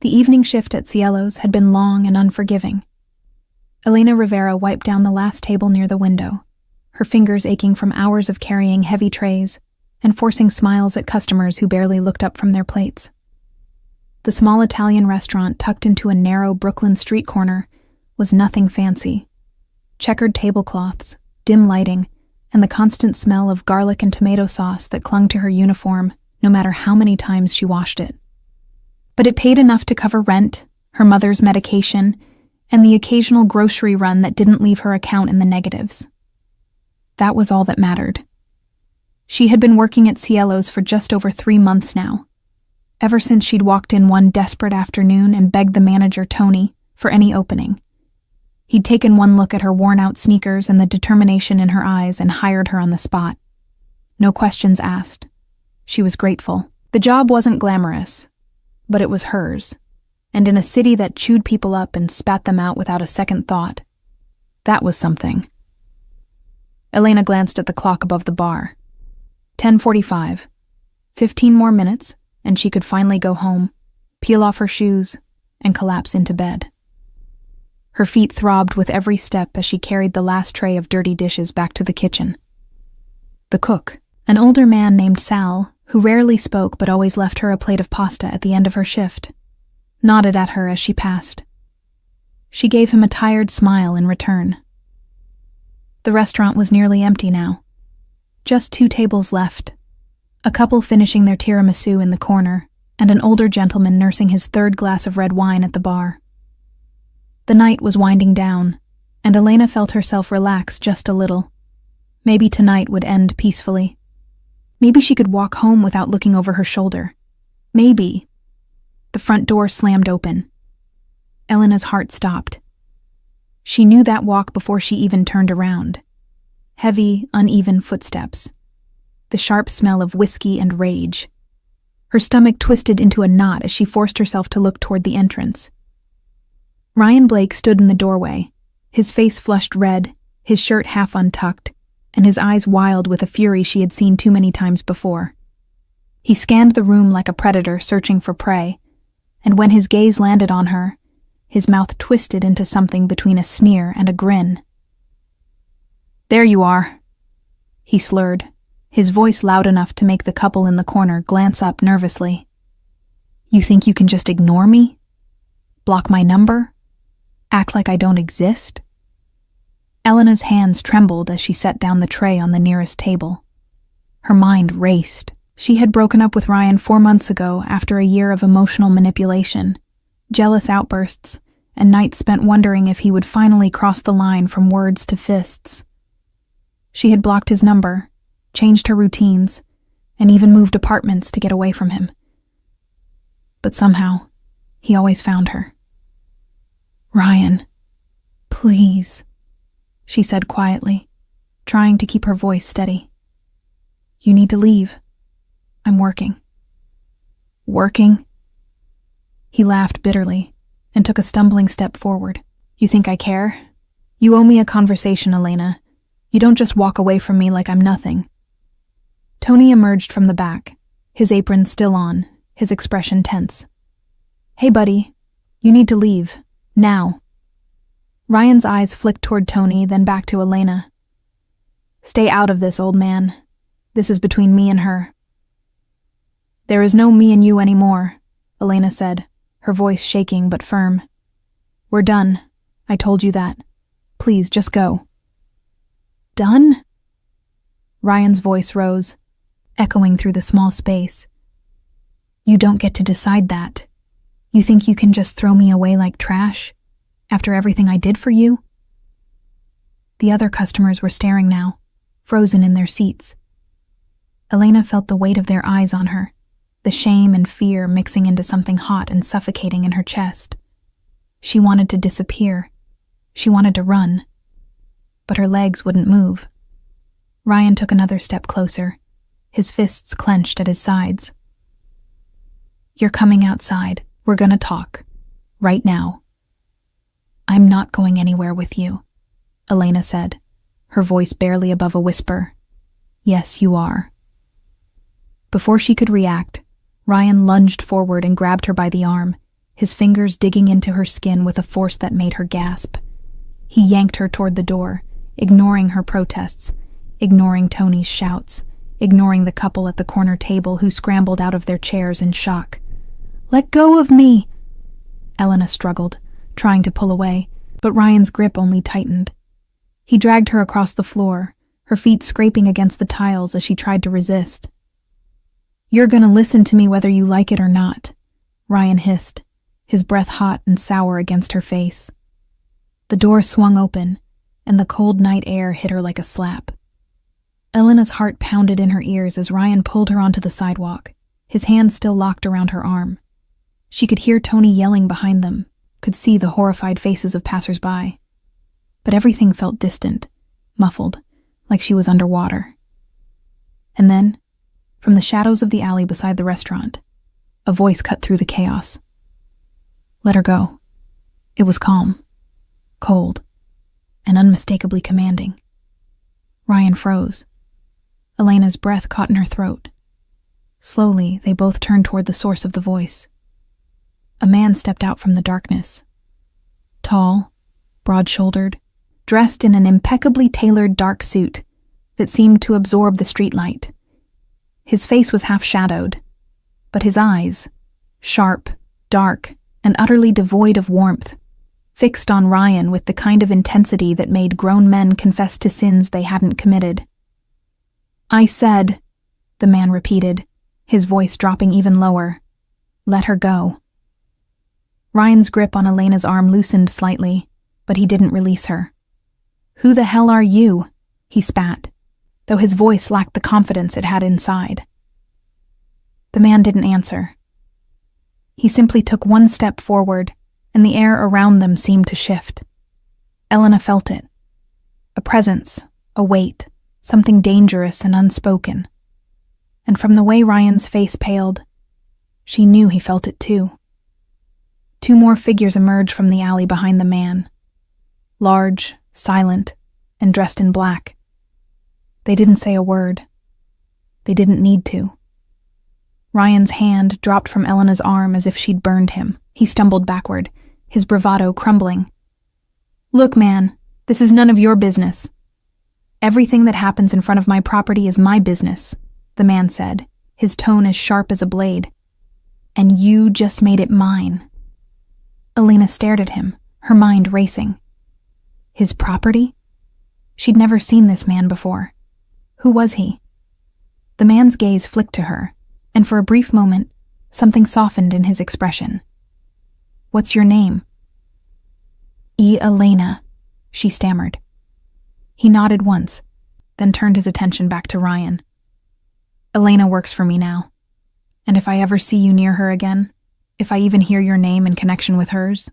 The evening shift at Cielo's had been long and unforgiving. Elena Rivera wiped down the last table near the window, her fingers aching from hours of carrying heavy trays and forcing smiles at customers who barely looked up from their plates. The small Italian restaurant tucked into a narrow Brooklyn street corner was nothing fancy. Checkered tablecloths, dim lighting, and the constant smell of garlic and tomato sauce that clung to her uniform no matter how many times she washed it. But it paid enough to cover rent, her mother's medication, and the occasional grocery run that didn't leave her account in the negatives. That was all that mattered. She had been working at Cielo's for just over 3 months now, ever since she'd walked in one desperate afternoon and begged the manager, Tony, for any opening. He'd taken one look at her worn-out sneakers and the determination in her eyes and hired her on the spot. No questions asked. She was grateful. The job wasn't glamorous, but it was hers, and in a city that chewed people up and spat them out without a second thought, that was something. Elena glanced at the clock above the bar. 10:45. 15 more minutes, and she could finally go home, peel off her shoes, and collapse into bed. Her feet throbbed with every step as she carried the last tray of dirty dishes back to the kitchen. The cook, an older man named Sal, who rarely spoke but always left her a plate of pasta at the end of her shift, nodded at her as she passed. She gave him a tired smile in return. The restaurant was nearly empty now. Just 2 tables left, a couple finishing their tiramisu in the corner, and an older gentleman nursing his 3rd glass of red wine at the bar. The night was winding down, and Elena felt herself relax just a little. Maybe tonight would end peacefully. Maybe she could walk home without looking over her shoulder. Maybe. The front door slammed open. Elena's heart stopped. She knew that walk before she even turned around. Heavy, uneven footsteps. The sharp smell of whiskey and rage. Her stomach twisted into a knot as she forced herself to look toward the entrance. Ryan Blake stood in the doorway, his face flushed red, his shirt half untucked, and his eyes wild with a fury she had seen too many times before. He scanned the room like a predator searching for prey, and when his gaze landed on her, his mouth twisted into something between a sneer and a grin. "There you are," he slurred, his voice loud enough to make the couple in the corner glance up nervously. "You think you can just ignore me? Block my number? Act like I don't exist?" Elena's hands trembled as she set down the tray on the nearest table. Her mind raced. She had broken up with Ryan 4 months ago after a year of emotional manipulation, jealous outbursts, and nights spent wondering if he would finally cross the line from words to fists. She had blocked his number, changed her routines, and even moved apartments to get away from him. But somehow, he always found her. "Ryan, please," she said quietly, trying to keep her voice steady. "You need to leave. I'm working." "Working?" He laughed bitterly and took a stumbling step forward. "You think I care? You owe me a conversation, Elena. You don't just walk away from me like I'm nothing." Tony emerged from the back, his apron still on, his expression tense. "Hey, buddy, you need to leave. Now." Ryan's eyes flicked toward Tony, then back to Elena. "Stay out of this, old man. This is between me and her." "There is no me and you anymore," Elena said, her voice shaking but firm. "We're done. I told you that. Please, just go." "Done?" Ryan's voice rose, echoing through the small space. "You don't get to decide that. You think you can just throw me away like trash, after everything I did for you?" The other customers were staring now, frozen in their seats. Elena felt the weight of their eyes on her, the shame and fear mixing into something hot and suffocating in her chest. She wanted to disappear. She wanted to run. But her legs wouldn't move. Ryan took another step closer, his fists clenched at his sides. "You're coming outside. We're gonna talk. Right now." "I'm not going anywhere with you," Elena said, her voice barely above a whisper. "Yes, you are." Before she could react, Ryan lunged forward and grabbed her by the arm, his fingers digging into her skin with a force that made her gasp. He yanked her toward the door, ignoring her protests, ignoring Tony's shouts, ignoring the couple at the corner table who scrambled out of their chairs in shock. "Let go of me!" Elena struggled, trying to pull away, but Ryan's grip only tightened. He dragged her across the floor, her feet scraping against the tiles as she tried to resist. "You're gonna listen to me whether you like it or not," Ryan hissed, his breath hot and sour against her face. The door swung open, and the cold night air hit her like a slap. Elena's heart pounded in her ears as Ryan pulled her onto the sidewalk, his hand still locked around her arm. She could hear Tony yelling behind them, could see the horrified faces of passers-by. But everything felt distant, muffled, like she was underwater. And then, from the shadows of the alley beside the restaurant, a voice cut through the chaos. "Let her go." It was calm, cold, and unmistakably commanding. Ryan froze. Elena's breath caught in her throat. Slowly, they both turned toward the source of the voice. A man stepped out from the darkness. Tall, broad-shouldered, dressed in an impeccably tailored dark suit that seemed to absorb the streetlight. His face was half-shadowed, but his eyes, sharp, dark, and utterly devoid of warmth, fixed on Ryan with the kind of intensity that made grown men confess to sins they hadn't committed. "I said," the man repeated, his voice dropping even lower, "let her go." Ryan's grip on Elena's arm loosened slightly, but he didn't release her. "Who the hell are you?" he spat, though his voice lacked the confidence it had inside. The man didn't answer. He simply took one step forward, and the air around them seemed to shift. Elena felt it. A presence, a weight, something dangerous and unspoken. And from the way Ryan's face paled, she knew he felt it too. Two more figures emerged from the alley behind the man. Large, silent, and dressed in black. They didn't say a word. They didn't need to. Ryan's hand dropped from Elena's arm as if she'd burned him. He stumbled backward, his bravado crumbling. "Look, man, this is none of your business." "Everything that happens in front of my property is my business," the man said, his tone as sharp as a blade. "And you just made it mine." Elena stared at him, her mind racing. His property? She'd never seen this man before. Who was he? The man's gaze flicked to her, and for a brief moment, something softened in his expression. "What's your name?" "Elena," she stammered. He nodded once, then turned his attention back to Ryan. "Elena works for me now, and if I ever see you near her again, if I even hear your name in connection with hers,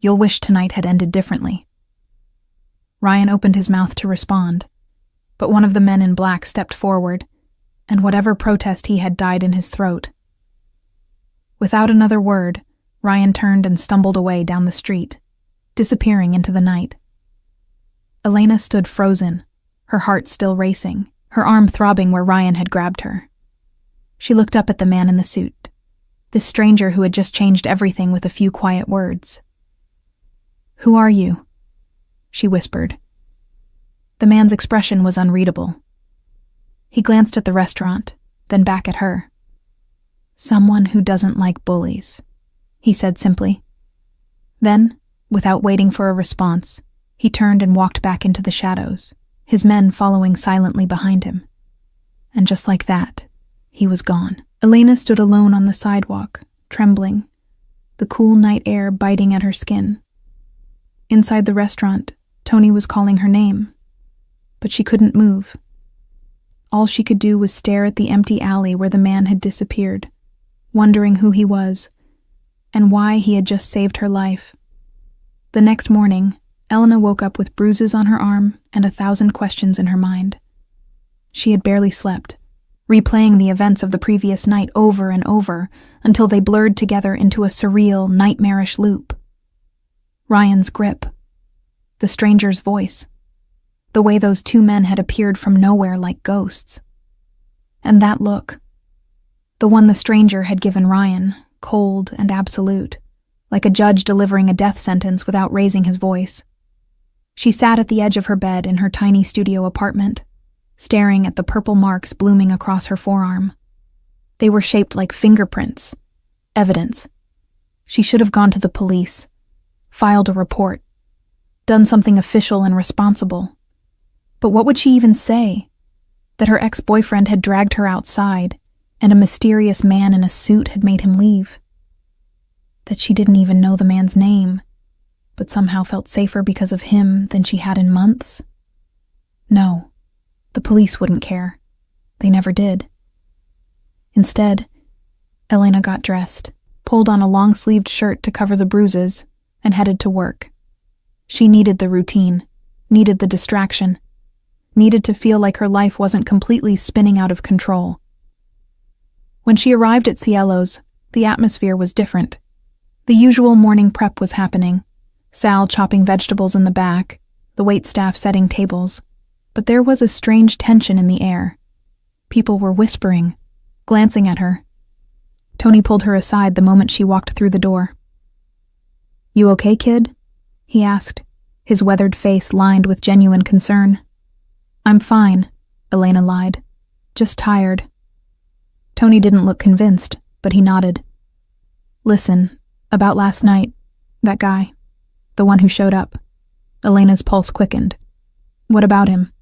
you'll wish tonight had ended differently." Ryan opened his mouth to respond, but one of the men in black stepped forward, and whatever protest he had died in his throat. Without another word, Ryan turned and stumbled away down the street, disappearing into the night. Elena stood frozen, her heart still racing, her arm throbbing where Ryan had grabbed her. She looked up at the man in the suit, this stranger who had just changed everything with a few quiet words. "Who are you?" she whispered. The man's expression was unreadable. He glanced at the restaurant, then back at her. "Someone who doesn't like bullies," he said simply. Then, without waiting for a response, he turned and walked back into the shadows, his men following silently behind him. And just like that, he was gone. Elena stood alone on the sidewalk, trembling, the cool night air biting at her skin. Inside the restaurant, Tony was calling her name, but she couldn't move. All she could do was stare at the empty alley where the man had disappeared, wondering who he was, and why he had just saved her life. The next morning, Elena woke up with bruises on her arm and 1,000 questions in her mind. She had barely slept, replaying the events of the previous night over and over until they blurred together into a surreal, nightmarish loop. Ryan's grip, the stranger's voice, the way those two men had appeared from nowhere like ghosts. And that look, the one the stranger had given Ryan, cold and absolute, like a judge delivering a death sentence without raising his voice. She sat at the edge of her bed in her tiny studio apartment, staring at the purple marks blooming across her forearm. They were shaped like fingerprints, evidence. She should have gone to the police, filed a report, done something official and responsible. But what would she even say? That her ex-boyfriend had dragged her outside, and a mysterious man in a suit had made him leave. That she didn't even know the man's name, but somehow felt safer because of him than she had in months? No, the police wouldn't care. They never did. Instead, Elena got dressed, pulled on a long-sleeved shirt to cover the bruises, and headed to work. She needed the routine, needed the distraction, needed to feel like her life wasn't completely spinning out of control. When she arrived at Cielo's, the atmosphere was different. The usual morning prep was happening, Sal chopping vegetables in the back, the waitstaff setting tables. But there was a strange tension in the air. People were whispering, glancing at her. Tony pulled her aside the moment she walked through the door. "You okay, kid?" he asked, his weathered face lined with genuine concern. "I'm fine," Elena lied. "Just tired." Tony didn't look convinced, but he nodded. "Listen, about last night, that guy, the one who showed up." Elena's pulse quickened. "What about him?"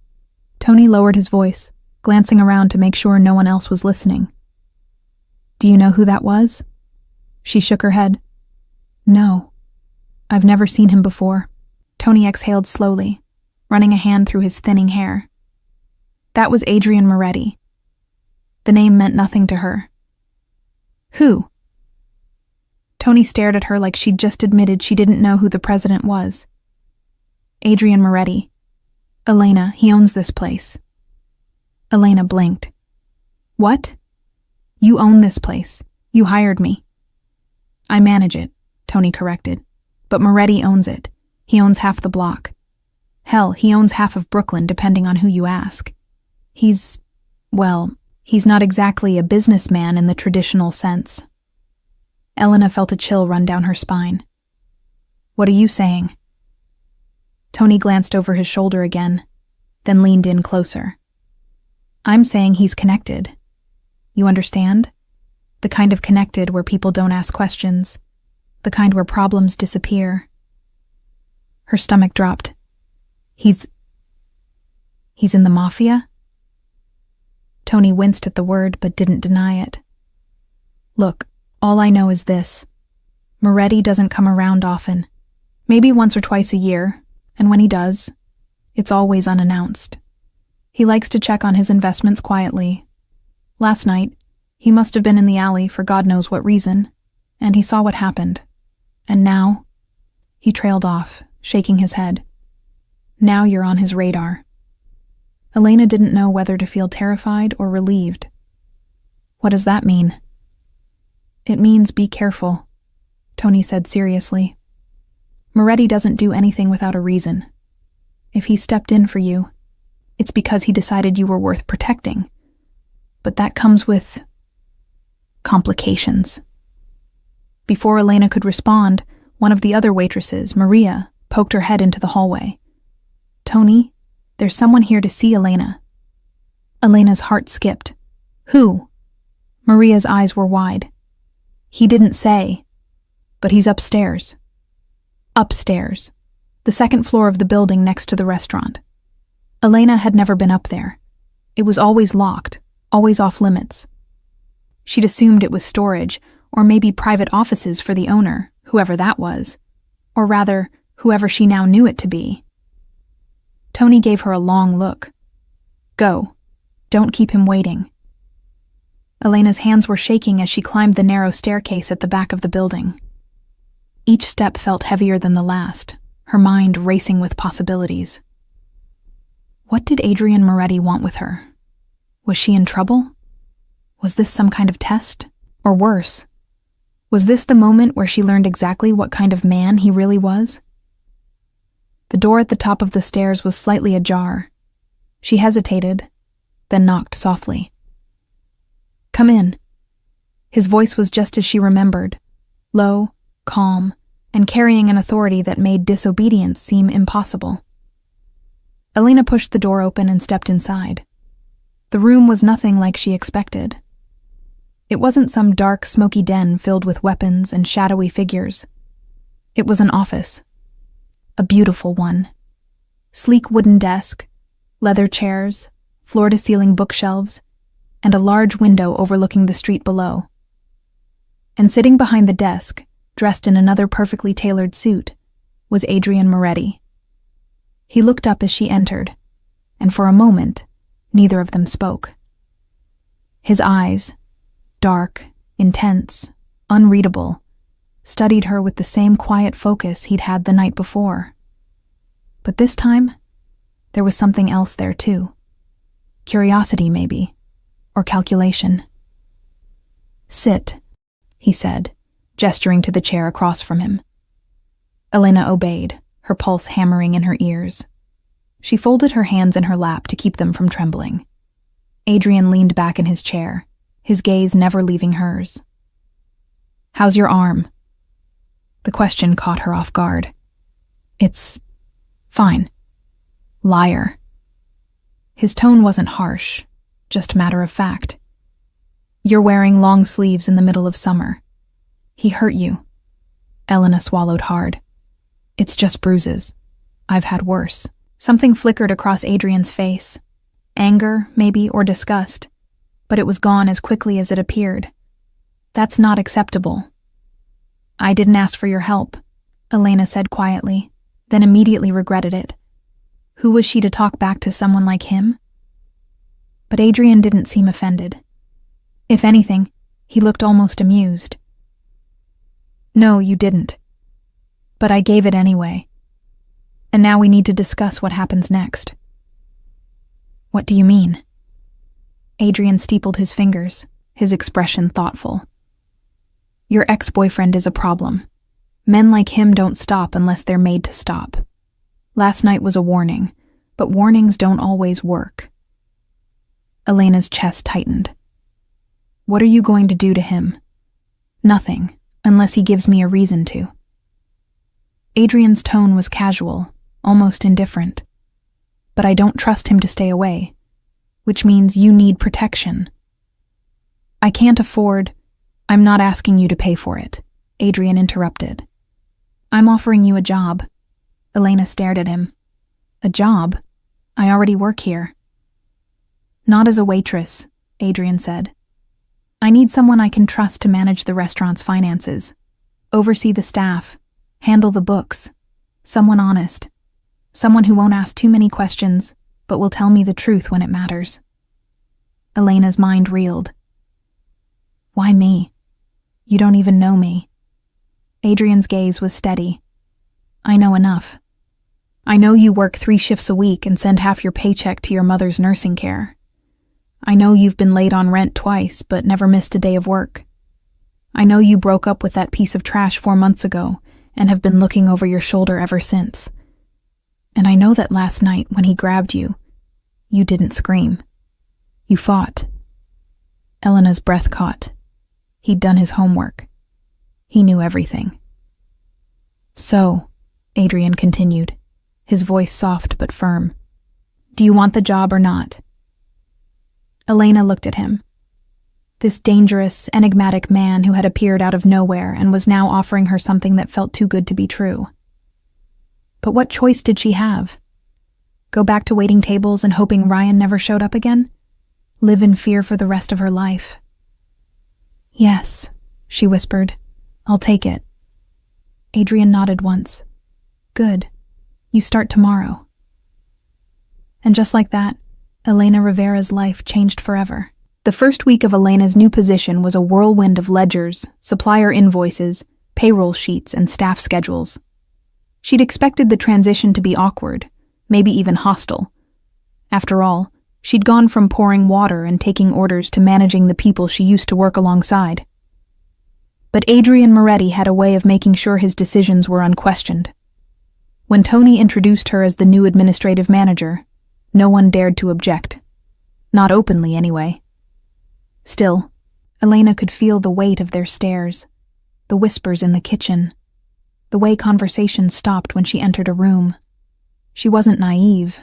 Tony lowered his voice, glancing around to make sure no one else was listening. "Do you know who that was?" She shook her head. "No. I've never seen him before." Tony exhaled slowly, running a hand through his thinning hair. That was Adrian Moretti. The name meant nothing to her. "Who?" Tony stared at her like she'd just admitted she didn't know who the president was. "Adrian Moretti. Elena, he owns this place." Elena blinked. "What?" "You own this place. You hired me." "I manage it," Tony corrected. "But Moretti owns it. He owns half the block. Hell, he owns half of Brooklyn, depending on who you ask. He's not exactly a businessman in the traditional sense." Elena felt a chill run down her spine. "What are you saying?" Tony glanced over his shoulder again, then leaned in closer. "I'm saying he's connected. You understand? The kind of connected where people don't ask questions. The kind where problems disappear." Her stomach dropped. He's in the Mafia?" Tony winced at the word but didn't deny it. "Look, all I know is this. Moretti doesn't come around often. Maybe once or twice a year, and when he does, it's always unannounced. He likes to check on his investments quietly. Last night, he must have been in the alley for God knows what reason, and he saw what happened. And now," he trailed off, shaking his head. "Now you're on his radar." Elena didn't know whether to feel terrified or relieved. "What does that mean?" "It means be careful," Tony said seriously. "Moretti doesn't do anything without a reason. If he stepped in for you, it's because he decided you were worth protecting. But that comes with complications." Before Elena could respond, one of the other waitresses, Maria, poked her head into the hallway. "Tony, there's someone here to see Elena." Elena's heart skipped. "Who?" Maria's eyes were wide. "He didn't say, but he's upstairs." Upstairs, the second floor of the building next to the restaurant. Elena had never been up there. It was always locked, always off limits. She'd assumed it was storage, or maybe private offices for the owner, whoever that was. Or rather, whoever she now knew it to be. Tony gave her a long look. "Go. Don't keep him waiting." Elena's hands were shaking as she climbed the narrow staircase at the back of the building. Each step felt heavier than the last, her mind racing with possibilities. What did Adrian Moretti want with her? Was she in trouble? Was this some kind of test? Or worse? Was this the moment where she learned exactly what kind of man he really was? The door at the top of the stairs was slightly ajar. She hesitated, then knocked softly. "Come in." His voice was just as she remembered, low, calm, and carrying an authority that made disobedience seem impossible. Elena pushed the door open and stepped inside. The room was nothing like she expected. It wasn't some dark, smoky den filled with weapons and shadowy figures. It was an office. A beautiful one. Sleek wooden desk, leather chairs, floor-to-ceiling bookshelves, and a large window overlooking the street below. And sitting behind the desk, dressed in another perfectly tailored suit, was Adrian Moretti. He looked up as she entered, and for a moment, neither of them spoke. His eyes, dark, intense, unreadable, studied her with the same quiet focus he'd had the night before. But this time, there was something else there too. Curiosity, maybe, or calculation. "Sit," he said, gesturing to the chair across from him. Elena obeyed, her pulse hammering in her ears. She folded her hands in her lap to keep them from trembling. Adrian leaned back in his chair, his gaze never leaving hers. "How's your arm?" The question caught her off guard. "It's fine." Liar. His tone wasn't harsh, just matter of fact. "You're wearing long sleeves in the middle of summer. He hurt you." Elena swallowed hard. "It's just bruises. I've had worse." Something flickered across Adrian's face. Anger, maybe, or disgust. But it was gone as quickly as it appeared. "That's not acceptable." "I didn't ask for your help," Elena said quietly, then immediately regretted it. Who was she to talk back to someone like him? But Adrian didn't seem offended. If anything, he looked almost amused. "No, you didn't. But I gave it anyway. And now we need to discuss what happens next." "What do you mean?" Adrian steepled his fingers, his expression thoughtful. "Your ex-boyfriend is a problem. Men like him don't stop unless they're made to stop. Last night was a warning, but warnings don't always work." Elena's chest tightened. "What are you going to do to him?" "Nothing, unless he gives me a reason to." Adrian's tone was casual, almost indifferent. "But I don't trust him to stay away, which means you need protection." "I can't afford—" "I'm not asking you to pay for it," Adrian interrupted. "I'm offering you a job." Elena stared at him. "A job? I already work here." "Not as a waitress," Adrian said. "I need someone I can trust to manage the restaurant's finances, oversee the staff, handle the books, someone honest, someone who won't ask too many questions, but will tell me the truth when it matters." Elena's mind reeled. "Why me? You don't even know me." Adrian's gaze was steady. "I know enough. I know you work 3 shifts a week and send half your paycheck to your mother's nursing care. I know you've been late on rent twice, but never missed a day of work. I know you broke up with that piece of trash 4 months ago and have been looking over your shoulder ever since. And I know that last night when he grabbed you, you didn't scream. You fought." Elena's breath caught. He'd done his homework. He knew everything. "So," Adrian continued, his voice soft but firm, "do you want the job or not?" Elena looked at him. This dangerous, enigmatic man who had appeared out of nowhere and was now offering her something that felt too good to be true. But what choice did she have? Go back to waiting tables and hoping Ryan never showed up again? Live in fear for the rest of her life? "Yes," she whispered. "I'll take it." Adrian nodded once. "Good. You start tomorrow." And just like that, Elena Rivera's life changed forever. The first week of Elena's new position was a whirlwind of ledgers, supplier invoices, payroll sheets, and staff schedules. She'd expected the transition to be awkward, maybe even hostile. After all, she'd gone from pouring water and taking orders to managing the people she used to work alongside. But Adrian Moretti had a way of making sure his decisions were unquestioned. When Tony introduced her as the new administrative manager, no one dared to object. Not openly, anyway. Still, Elena could feel the weight of their stares, the whispers in the kitchen, the way conversation stopped when she entered a room. She wasn't naive.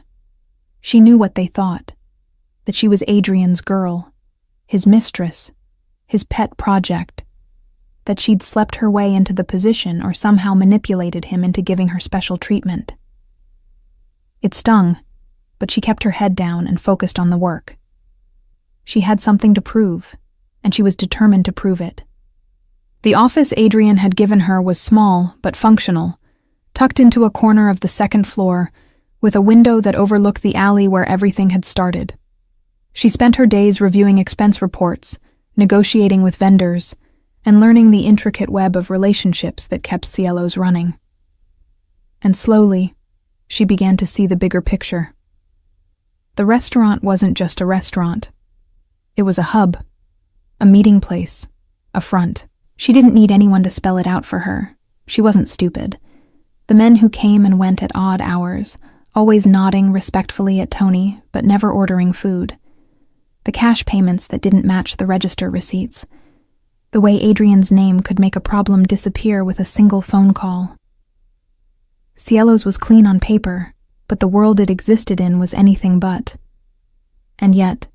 She knew what they thought, that she was Adrian's girl, his mistress, his pet project, that she'd slept her way into the position or somehow manipulated him into giving her special treatment. It stung, but she kept her head down and focused on the work. She had something to prove, and she was determined to prove it. The office Adrian had given her was small but functional, tucked into a corner of the second floor, with a window that overlooked the alley where everything had started. She spent her days reviewing expense reports, negotiating with vendors, and learning the intricate web of relationships that kept Cielo's running. And slowly, she began to see the bigger picture. The restaurant wasn't just a restaurant. It was a hub, a meeting place, a front. She didn't need anyone to spell it out for her. She wasn't stupid. The men who came and went at odd hours, always nodding respectfully at Tony, but never ordering food. The cash payments that didn't match the register receipts. The way Adrian's name could make a problem disappear with a single phone call. Cielo's was clean on paper, but the world it existed in was anything but. And yet,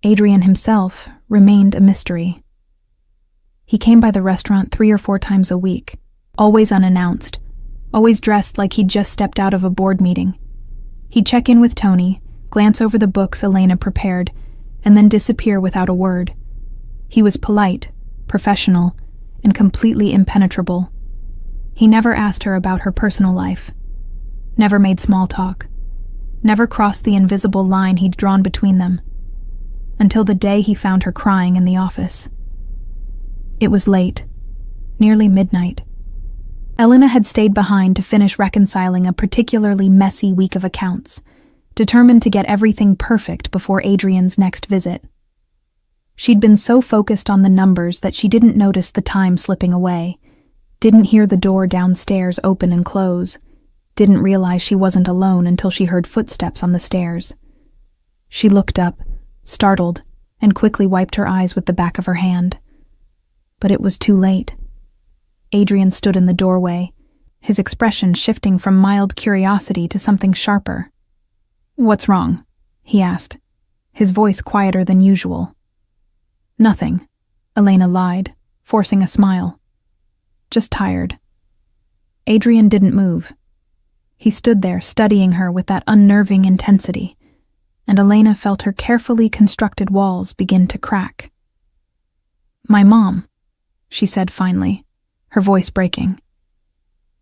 Adrian himself remained a mystery. He came by the restaurant 3 or 4 times a week, always unannounced, always dressed like he'd just stepped out of a board meeting. He'd check in with Tony, glance over the books Elena prepared, and then disappear without a word. He was polite, professional, and completely impenetrable. He never asked her about her personal life, never made small talk, never crossed the invisible line he'd drawn between them, until the day he found her crying in the office. It was late, nearly midnight. Elena had stayed behind to finish reconciling a particularly messy week of accounts, determined to get everything perfect before Adrian's next visit. She'd been so focused on the numbers that she didn't notice the time slipping away, didn't hear the door downstairs open and close, didn't realize she wasn't alone until she heard footsteps on the stairs. She looked up, startled, and quickly wiped her eyes with the back of her hand. But it was too late. Adrian stood in the doorway, his expression shifting from mild curiosity to something sharper. "What's wrong?" he asked, his voice quieter than usual. "Nothing," Elena lied, forcing a smile. "Just tired." Adrian didn't move. He stood there studying her with that unnerving intensity, and Elena felt her carefully constructed walls begin to crack. "My mom," she said finally, her voice breaking.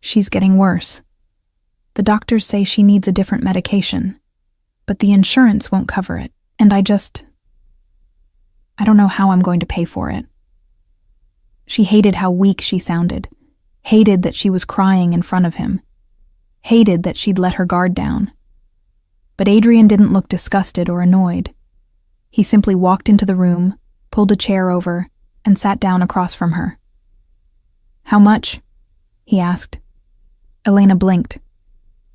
"She's getting worse. The doctors say she needs a different medication, but the insurance won't cover it, and I don't know how I'm going to pay for it." She hated how weak she sounded, hated that she was crying in front of him, hated that she'd let her guard down. But Adrian didn't look disgusted or annoyed. He simply walked into the room, pulled a chair over, and sat down across from her. "How much?" he asked. Elena blinked.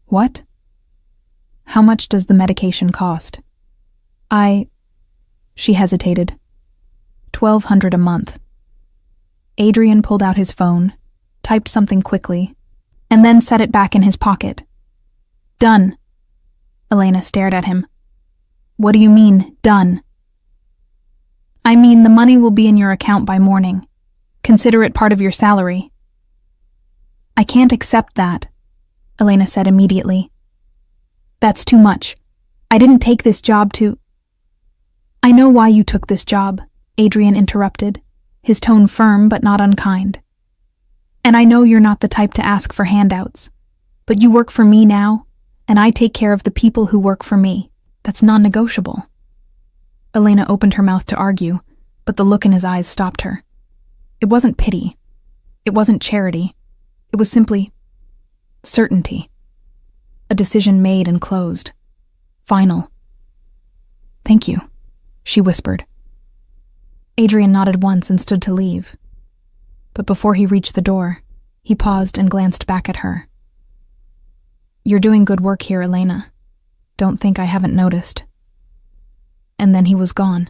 "What?" "How much does the medication cost?" She hesitated. $1,200 a month. Adrian pulled out his phone, typed something quickly, and then set it back in his pocket. "Done." Elena stared at him. "What do you mean, done?" "I mean the money will be in your account by morning. Consider it part of your salary." "I can't accept that," Elena said immediately. "That's too much. I didn't take this job to—" "I know why you took this job," Adrian interrupted, his tone firm but not unkind. "And I know you're not the type to ask for handouts, but you work for me now, and I take care of the people who work for me. That's non-negotiable." Elena opened her mouth to argue, but the look in his eyes stopped her. It wasn't pity. It wasn't charity. It was simply certainty. A decision made and closed. Final. "Thank you," she whispered. Adrian nodded once and stood to leave. But before he reached the door, he paused and glanced back at her. "You're doing good work here, Elena. Don't think I haven't noticed." And then he was gone.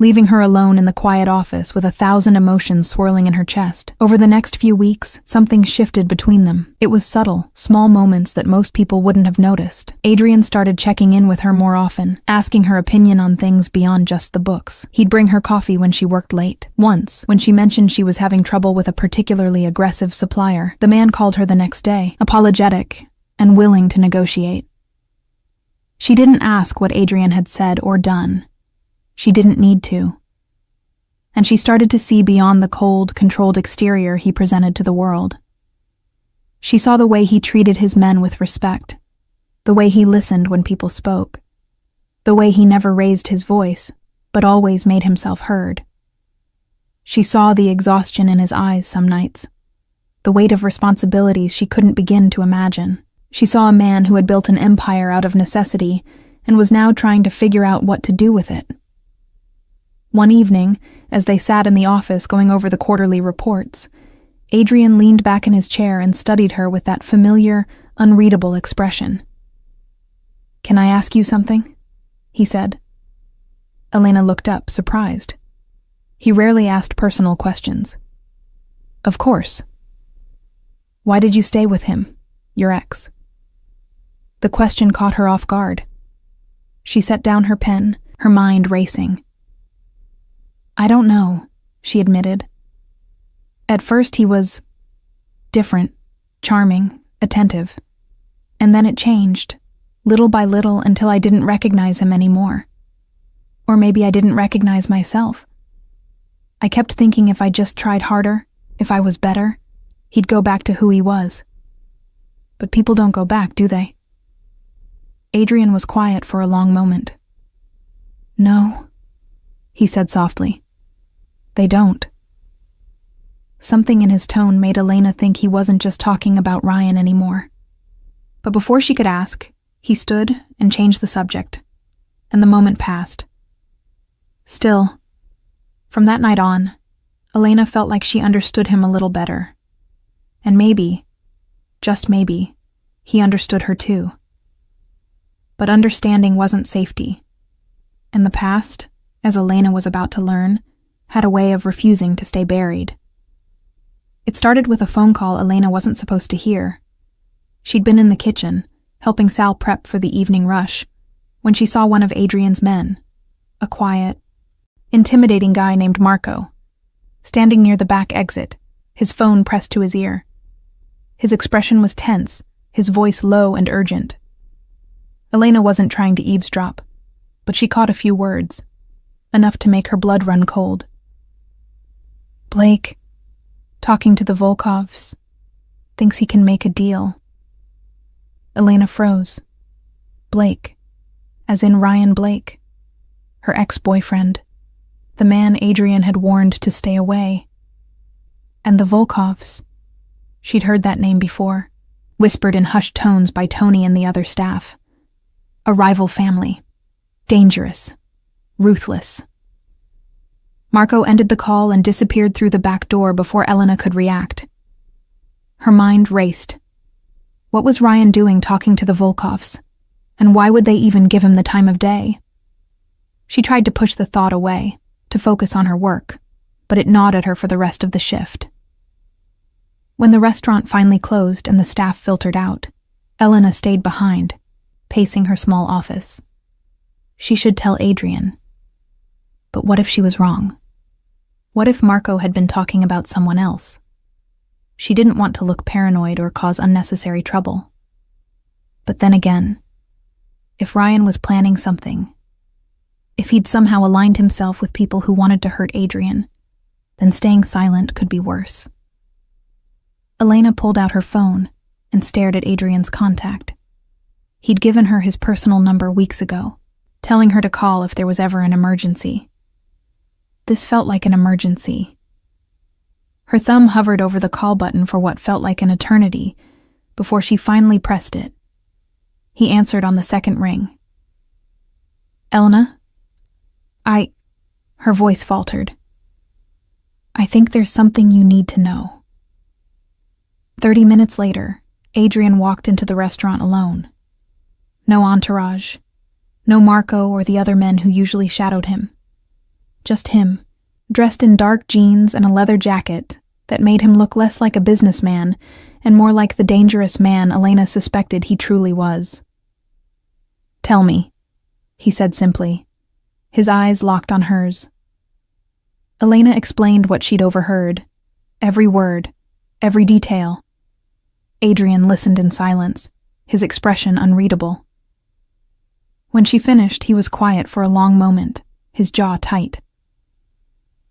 leaving her alone in the quiet office with 1,000 emotions swirling in her chest. Over the next few weeks, something shifted between them. It was subtle, small moments that most people wouldn't have noticed. Adrian started checking in with her more often, asking her opinion on things beyond just the books. He'd bring her coffee when she worked late. Once, when she mentioned she was having trouble with a particularly aggressive supplier, the man called her the next day, apologetic and willing to negotiate. She didn't ask what Adrian had said or done. She didn't need to. And she started to see beyond the cold, controlled exterior he presented to the world. She saw the way he treated his men with respect, the way he listened when people spoke, the way he never raised his voice, but always made himself heard. She saw the exhaustion in his eyes some nights, the weight of responsibilities she couldn't begin to imagine. She saw a man who had built an empire out of necessity and was now trying to figure out what to do with it. One evening, as they sat in the office going over the quarterly reports, Adrian leaned back in his chair and studied her with that familiar, unreadable expression. "Can I ask you something?" he said. Elena looked up, surprised. He rarely asked personal questions. "Of course." "Why did you stay with him, your ex?" The question caught her off guard. She set down her pen, her mind racing. "I don't know," she admitted. "At first he was different, charming, attentive. And then it changed, little by little, until I didn't recognize him anymore. Or maybe I didn't recognize myself. I kept thinking if I just tried harder, if I was better, he'd go back to who he was. But people don't go back, do they?" Adrian was quiet for a long moment. "No," he said softly. "They don't." Something in his tone made Elena think he wasn't just talking about Ryan anymore. But before she could ask, he stood and changed the subject, and the moment passed. Still, from that night on, Elena felt like she understood him a little better. And maybe, just maybe, he understood her too. But understanding wasn't safety, and the past, as Elena was about to learn, had a way of refusing to stay buried. It started with a phone call Elena wasn't supposed to hear. She'd been in the kitchen, helping Sal prep for the evening rush, when she saw one of Adrian's men, a quiet, intimidating guy named Marco, standing near the back exit, his phone pressed to his ear. His expression was tense, his voice low and urgent. Elena wasn't trying to eavesdrop, but she caught a few words, enough to make her blood run cold. "Blake, talking to the Volkovs, thinks he can make a deal." Elena froze. Blake, as in Ryan Blake, her ex-boyfriend, the man Adrian had warned to stay away. And the Volkovs, she'd heard that name before, whispered in hushed tones by Tony and the other staff. A rival family, dangerous, ruthless. Marco ended the call and disappeared through the back door before Elena could react. Her mind raced. What was Ryan doing talking to the Volkovs? And why would they even give him the time of day? She tried to push the thought away, to focus on her work, but it gnawed at her for the rest of the shift. When the restaurant finally closed and the staff filtered out, Elena stayed behind, pacing her small office. She should tell Adrian. But what if she was wrong? What if Marco had been talking about someone else? She didn't want to look paranoid or cause unnecessary trouble. But then again, if Ryan was planning something, if he'd somehow aligned himself with people who wanted to hurt Adrian, then staying silent could be worse. Elena pulled out her phone and stared at Adrian's contact. He'd given her his personal number weeks ago, telling her to call if there was ever an emergency. This felt like an emergency. Her thumb hovered over the call button for what felt like an eternity before she finally pressed it. He answered on the second ring. "Elena? Her voice faltered. "I think there's something you need to know." 30 minutes later, Adrian walked into the restaurant alone. No entourage, no Marco or the other men who usually shadowed him. Just him, dressed in dark jeans and a leather jacket that made him look less like a businessman and more like the dangerous man Elena suspected he truly was. "Tell me," he said simply, his eyes locked on hers. Elena explained what she'd overheard, every word, every detail. Adrian listened in silence, his expression unreadable. When she finished, he was quiet for a long moment, his jaw tight.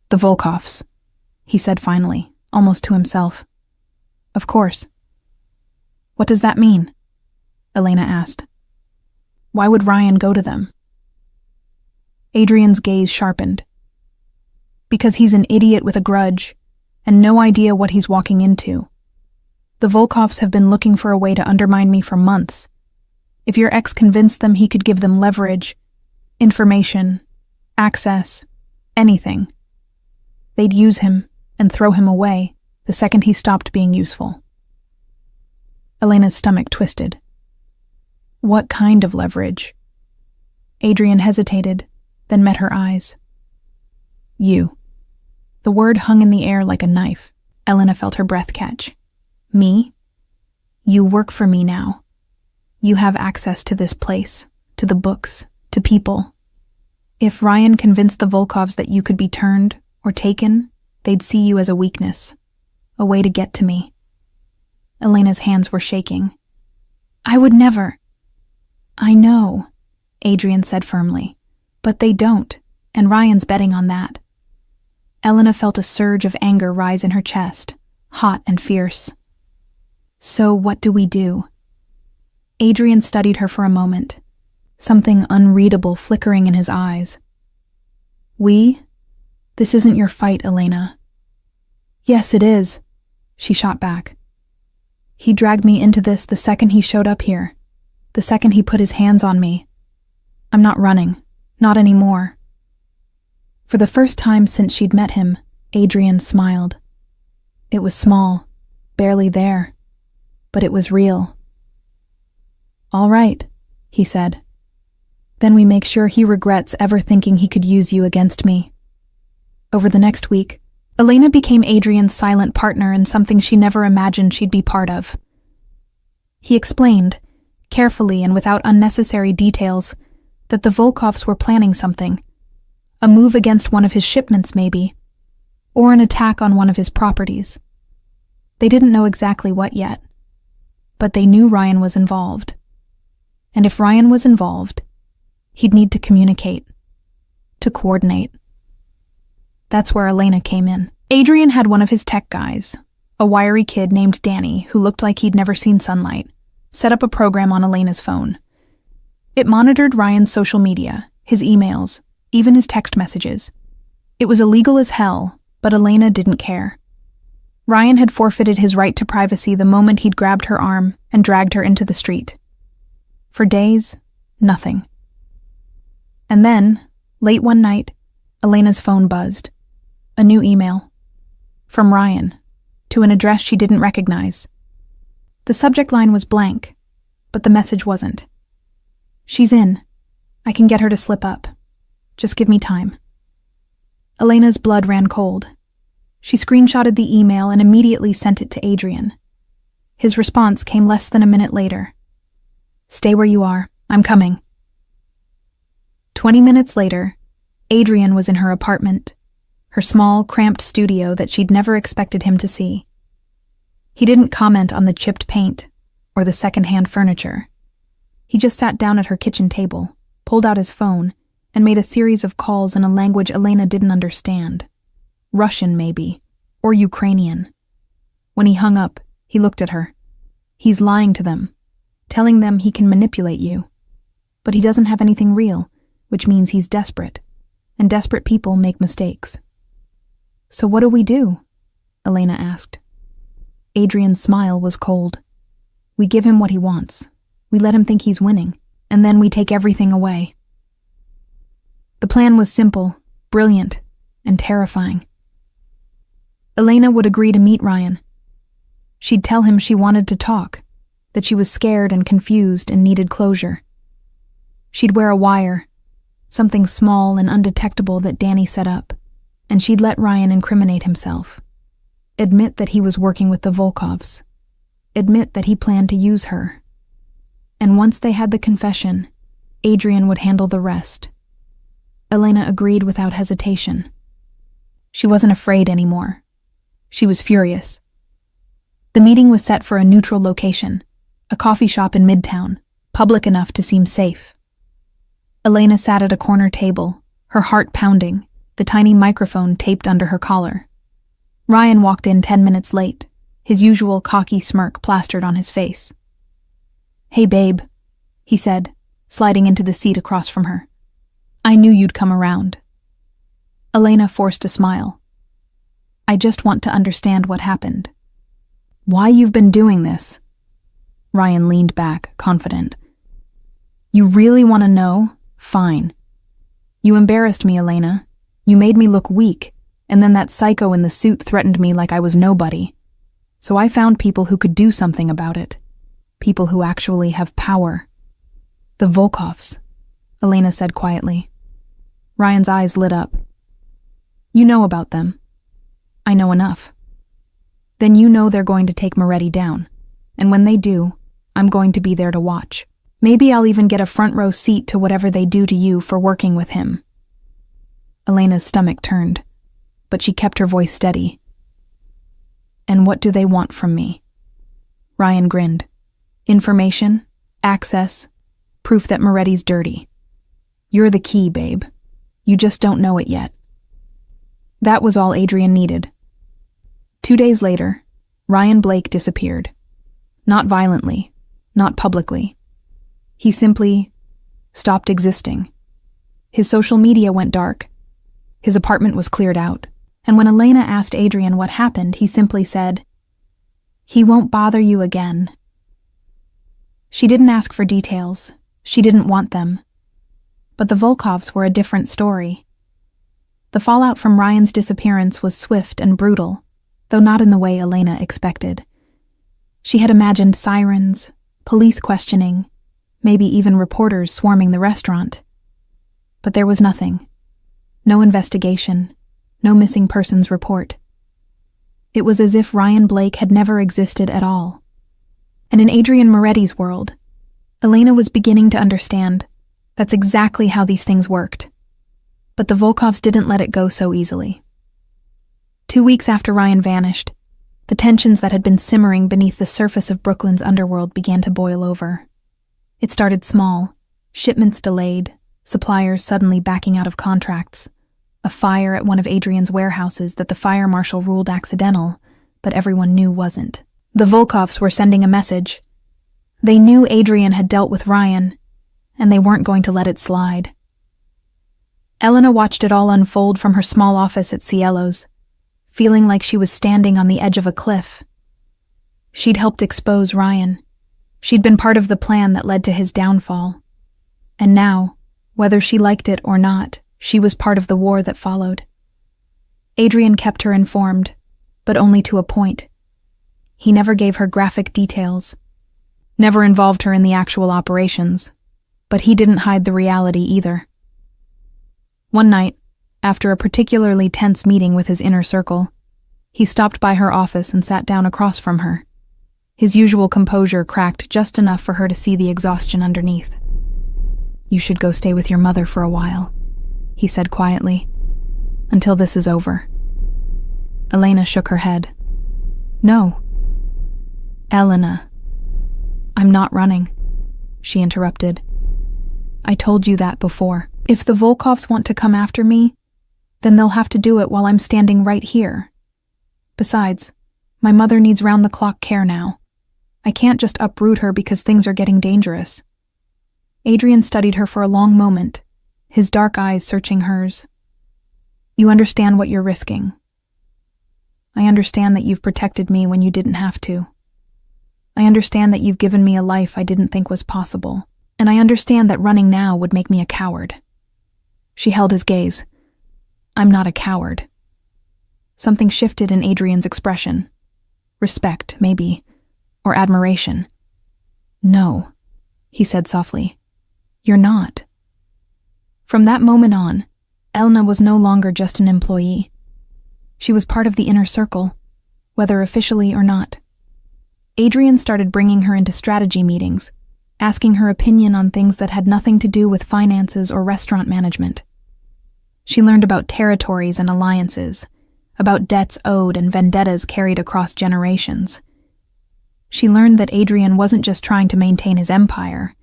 "The Volkovs," he said finally, almost to himself. "Of course." "What does that mean?" Elena asked. "Why would Ryan go to them?" Adrian's gaze sharpened. "Because he's an idiot with a grudge, and no idea what he's walking into. The Volkovs have been looking for a way to undermine me for months. If your ex convinced them he could give them leverage, information, access, anything, they'd use him and throw him away the second he stopped being useful." Elena's stomach twisted. "What kind of leverage?" Adrian hesitated, then met her eyes. "You." The word hung in the air like a knife. Elena felt her breath catch. "Me? You work for me now. You have access to this place, to the books, to people. If Ryan convinced the Volkovs that you could be turned or taken, they'd see you as a weakness, a way to get to me." Elena's hands were shaking. "I would never." "I know," Adrian said firmly, "but they don't, and Ryan's betting on that." Elena felt a surge of anger rise in her chest, hot and fierce. "So what do we do?" Adrian studied her for a moment, something unreadable flickering in his eyes. This isn't your fight, Elena." "Yes, it is," she shot back. "He dragged me into this the second he showed up here, the second he put his hands on me. I'm not running, not anymore." For the first time since she'd met him, Adrian smiled. It was small, barely there, but it was real. "All right," he said. "Then we make sure he regrets ever thinking he could use you against me." Over the next week, Elena became Adrian's silent partner in something she never imagined she'd be part of. He explained, carefully and without unnecessary details, that the Volkovs were planning something. A move against one of his shipments, maybe, or an attack on one of his properties. They didn't know exactly what yet, but they knew Ryan was involved. And if Ryan was involved, he'd need to communicate, to coordinate. That's where Elena came in. Adrian had one of his tech guys, a wiry kid named Danny who looked like he'd never seen sunlight, set up a program on Elena's phone. It monitored Ryan's social media, his emails, even his text messages. It was illegal as hell, but Elena didn't care. Ryan had forfeited his right to privacy the moment he'd grabbed her arm and dragged her into the street. For days, nothing. And then, late one night, Elena's phone buzzed. A new email. From Ryan, to an address she didn't recognize. The subject line was blank, but the message wasn't. "She's in. I can get her to slip up. Just give me time." Elena's blood ran cold. She screenshotted the email and immediately sent it to Adrian. His response came less than a minute later. "Stay where you are. I'm coming." 20 minutes later, Adrian was in her apartment, her small, cramped studio that she'd never expected him to see. He didn't comment on the chipped paint or the second-hand furniture. He just sat down at her kitchen table, pulled out his phone, and made a series of calls in a language Elena didn't understand. Russian, maybe, or Ukrainian. When he hung up, he looked at her. He's lying to them, telling them he can manipulate you. But he doesn't have anything real, which means he's desperate, and desperate people make mistakes. "So what do we do?" Elena asked. Adrian's smile was cold. "We give him what he wants. We let him think he's winning, and then we take everything away." The plan was simple, brilliant, and terrifying. Elena would agree to meet Ryan. She'd tell him she wanted to talk, that she was scared and confused and needed closure. She'd wear a wire, something small and undetectable that Danny set up, and she'd let Ryan incriminate himself. Admit that he was working with the Volkovs. Admit that he planned to use her. And once they had the confession, Adrian would handle the rest. Elena agreed without hesitation. She wasn't afraid anymore. She was furious. The meeting was set for a neutral location, a coffee shop in Midtown, public enough to seem safe. Elena sat at a corner table, her heart pounding, the tiny microphone taped under her collar. Ryan walked in 10 minutes late, his usual cocky smirk plastered on his face. "Hey, babe," he said, sliding into the seat across from her. "I knew you'd come around." Elena forced a smile. "I just want to understand what happened." "Why you've been doing this?" Ryan leaned back, confident. "You really want to know? Fine. You embarrassed me, Elena. You made me look weak, and then that psycho in the suit threatened me like I was nobody. So I found people who could do something about it. People who actually have power." "The Volkovs," Elena said quietly. Ryan's eyes lit up. "You know about them." "I know enough." "Then you know they're going to take Moretti down. And when they do, I'm going to be there to watch. Maybe I'll even get a front row seat to whatever they do to you for working with him." Elena's stomach turned, but she kept her voice steady. "And what do they want from me?" Ryan grinned. "Information, access, proof that Moretti's dirty. You're the key, babe. You just don't know it yet." That was all Adrian needed. 2 days later, Ryan Blake disappeared. Not violently, not publicly. He simply stopped existing. His social media went dark. His apartment was cleared out. And when Elena asked Adrian what happened, he simply said, "He won't bother you again." She didn't ask for details. She didn't want them. But the Volkovs were a different story. The fallout from Ryan's disappearance was swift and brutal, though not in the way Elena expected. She had imagined sirens, police questioning, maybe even reporters swarming the restaurant. But there was nothing. No investigation, no missing persons report. It was as if Ryan Blake had never existed at all. And in Adrian Moretti's world, Elena was beginning to understand that's exactly how these things worked. But the Volkovs didn't let it go so easily. 2 weeks after Ryan vanished, the tensions that had been simmering beneath the surface of Brooklyn's underworld began to boil over. It started small, shipments delayed, suppliers suddenly backing out of contracts, a fire at one of Adrian's warehouses that the fire marshal ruled accidental, but everyone knew wasn't. The Volkovs were sending a message. They knew Adrian had dealt with Ryan, and they weren't going to let it slide. Elena watched it all unfold from her small office at Cielo's, feeling like she was standing on the edge of a cliff. She'd helped expose Ryan. She'd been part of the plan that led to his downfall. And now, whether she liked it or not, she was part of the war that followed. Adrian kept her informed, but only to a point. He never gave her graphic details, never involved her in the actual operations, but he didn't hide the reality either. One night, after a particularly tense meeting with his inner circle, he stopped by her office and sat down across from her. His usual composure cracked just enough for her to see the exhaustion underneath. "You should go stay with your mother for a while," he said quietly, "until this is over." Elena shook her head. "No." "Elena." "I'm not running," she interrupted. "I told you that before. If the Volkovs want to come after me, then they'll have to do it while I'm standing right here. Besides, my mother needs round-the-clock care now. I can't just uproot her because things are getting dangerous." Adrian studied her for a long moment, his dark eyes searching hers. "You understand what you're risking. I understand that you've protected me when you didn't have to. I understand that you've given me a life I didn't think was possible, and I understand that running now would make me a coward." She held his gaze. "I'm not a coward." Something shifted in Adrian's expression. Respect, maybe, or admiration. "No," he said softly. "You're not." From that moment on, Elena was no longer just an employee. She was part of the inner circle, whether officially or not. Adrian started bringing her into strategy meetings, asking her opinion on things that had nothing to do with finances or restaurant management. She learned about territories and alliances, about debts owed and vendettas carried across generations. She learned that Adrian wasn't just trying to maintain his empire,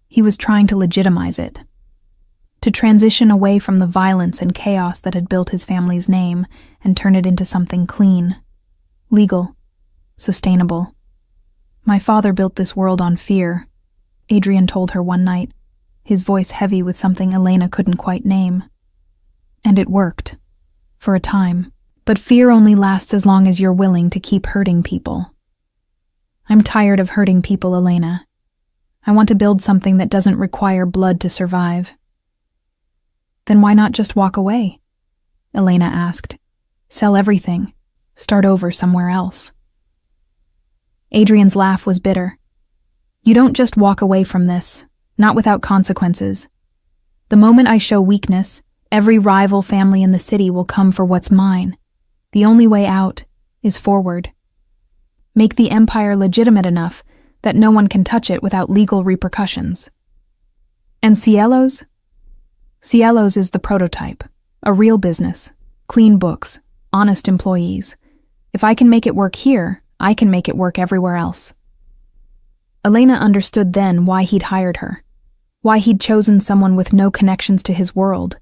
he was trying to legitimize it, to transition away from the violence and chaos that had built his family's name and turn it into something clean, legal, sustainable. "My father built this world on fear," Adrian told her one night, his voice heavy with something Elena couldn't quite name. "And it worked. For a time. But fear only lasts as long as you're willing to keep hurting people. I'm tired of hurting people, Elena. I want to build something that doesn't require blood to survive." "Then why not just walk away?" Elena asked. "Sell everything. Start over somewhere else." Adrian's laugh was bitter. "You don't just walk away from this, not without consequences. The moment I show weakness, every rival family in the city will come for what's mine. The only way out is forward. Make the empire legitimate enough that no one can touch it without legal repercussions." "And Cielos?" "Cielos is the prototype. A real business. Clean books. Honest employees. If I can make it work here, I can make it work everywhere else." Elena understood then why he'd hired her. Why he'd chosen someone with no connections to his world.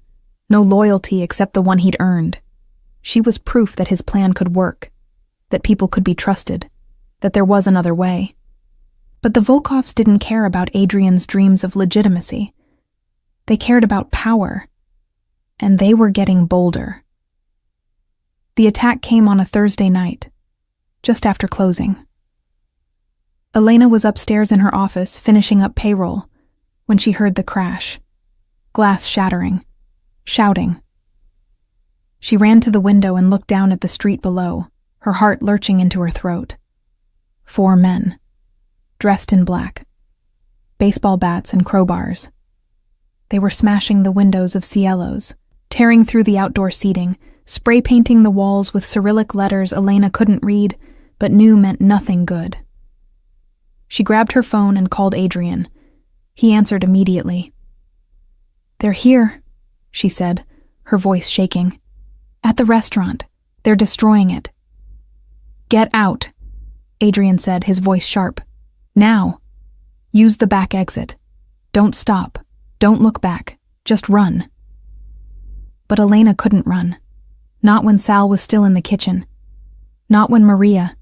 No loyalty except the one he'd earned. She was proof that his plan could work, that people could be trusted, that there was another way. But the Volkovs didn't care about Adrian's dreams of legitimacy. They cared about power, and they were getting bolder. The attack came on a Thursday night, just after closing. Elena was upstairs in her office finishing up payroll when she heard the crash, glass shattering, shouting. She ran to the window and looked down at the street below, her heart lurching into her throat. 4 men, dressed in black, baseball bats and crowbars. They were smashing the windows of Cielos, tearing through the outdoor seating, spray painting the walls with Cyrillic letters Elena couldn't read, but knew meant nothing good. She grabbed her phone and called Adrian. He answered immediately. "They're here," she said, her voice shaking. "At the restaurant. They're destroying it." "Get out," Adrian said, his voice sharp. "Now. Use the back exit. Don't stop. Don't look back. Just run." But Elena couldn't run. Not when Sal was still in the kitchen. Not when Maria,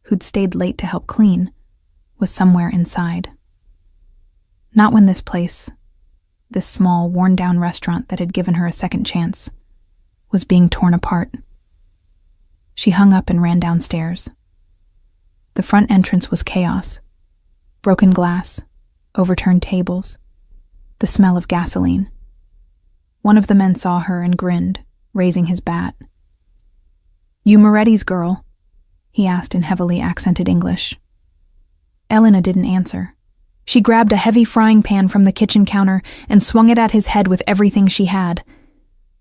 who'd stayed late to help clean, was somewhere inside. Not when this place, this small, worn-down restaurant that had given her a second chance, was being torn apart. She hung up and ran downstairs. The front entrance was chaos. Broken glass, overturned tables, the smell of gasoline. One of the men saw her and grinned, raising his bat. "You Moretti's girl?" he asked in heavily accented English. Elena didn't answer. She grabbed a heavy frying pan from the kitchen counter and swung it at his head with everything she had.